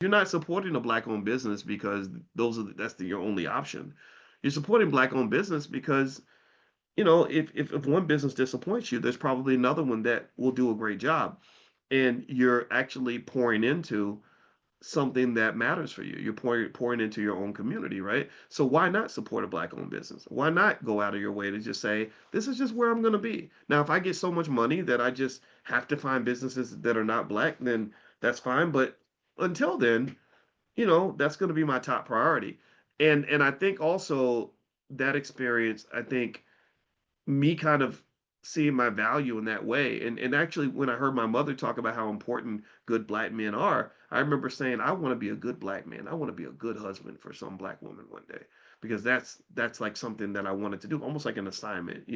You're not supporting a black-owned business because your only option. You're supporting black-owned business because, if one business disappoints you, there's probably another one that will do a great job, and you're actually pouring into something that matters for you. You're pouring into your own community, right? So why not support a black-owned business? Why not go out of your way to just say, this is just where I'm going to be? Now, if I get so much money that I just have to find businesses that are not black, then that's fine. But until then, that's going to be my top priority. And I think also that experience, I think me kind of seeing my value in that way. And actually, when I heard my mother talk about how important good black men are, I remember saying, I want to be a good black man. I want to be a good husband for some black woman one day, because that's like something that I wanted to do, almost like an assignment,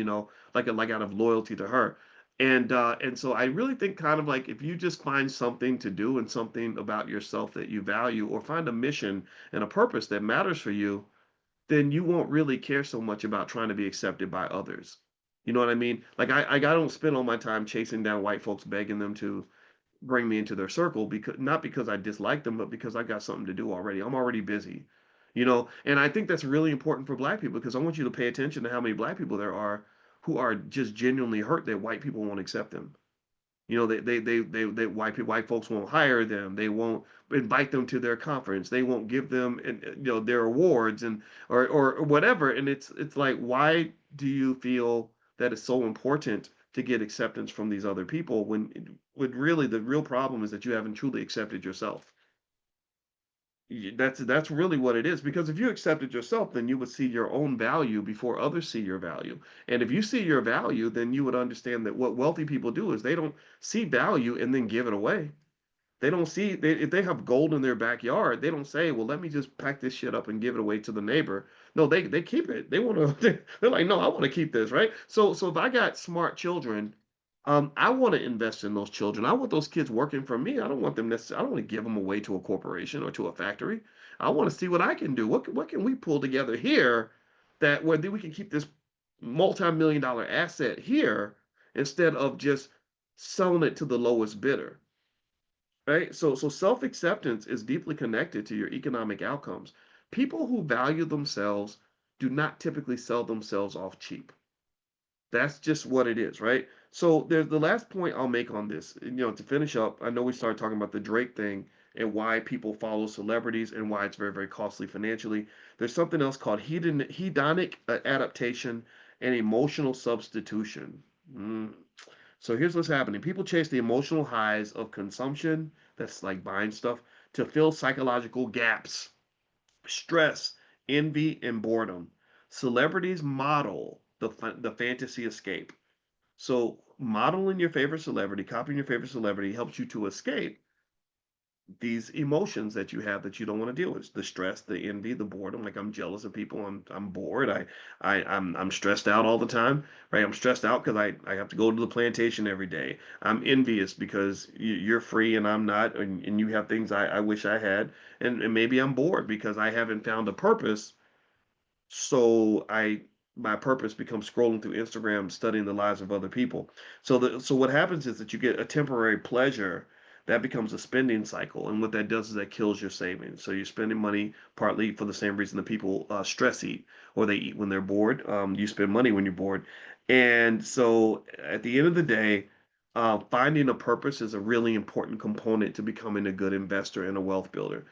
like out of loyalty to her. And so I really think, kind of like, if you just find something to do and something about yourself that you value, or find a mission and a purpose that matters for you, then you won't really care so much about trying to be accepted by others. You know what I mean? Like, I don't spend all my time chasing down white folks, begging them to bring me into their circle, because not because I dislike them, but because I got something to do already. I'm already busy. And I think that's really important for black people, because I want you to pay attention to how many black people there are who are just genuinely hurt that white people won't accept them. White folks won't hire them. They won't invite them to their conference. They won't give them, their awards, and or whatever. And it's like, why do you feel that it's so important to get acceptance from these other people, when really the real problem is that you haven't truly accepted yourself? That's really what it is. Because if you accepted yourself, then you would see your own value before others see your value. And if you see your value, then you would understand that what wealthy people do is they don't see value and then give it away. They don't see if they have gold in their backyard, they don't say, "Well, let me just pack this shit up and give it away to the neighbor." No, they keep it. They want to. They're like, "No, I want to keep this," right? So if I got smart children, I want to invest in those children. I want those kids working for me. I don't want them necessarily. I don't want to give them away to a corporation or to a factory. I want to see what I can do. What can we pull together here, that where we can keep this multi-million-dollar asset here, instead of just selling it to the lowest bidder. Right? So self-acceptance is deeply connected to your economic outcomes. People who value themselves do not typically sell themselves off cheap. That's just what it is, right? So there's the last point I'll make on this. To finish up, I know we started talking about the Drake thing and why people follow celebrities and why it's very, very costly financially. There's something else called hedonic adaptation and emotional substitution. Mm. So here's what's happening. People chase the emotional highs of consumption, that's like buying stuff, to fill psychological gaps, stress, envy, and boredom. Celebrities model the fantasy escape. So modeling your favorite celebrity, copying your favorite celebrity, helps you to escape these emotions that you have that you don't want to deal with: the stress, the envy, the boredom. Like, I'm jealous of people. I'm bored. I'm stressed out all the time, right? I'm stressed out because I have to go to the plantation every day. I'm envious because you're free and I'm not, and you have things I wish I had. And maybe I'm bored because I haven't found a purpose. So my purpose becomes scrolling through Instagram, studying the lives of other people. So what happens is that you get a temporary pleasure that becomes a spending cycle, and what that does is that kills your savings. So you're spending money partly for the same reason that people stress eat, or they eat when they're bored. You spend money when you're bored, and so at the end of the day, finding a purpose is a really important component to becoming a good investor and a wealth builder.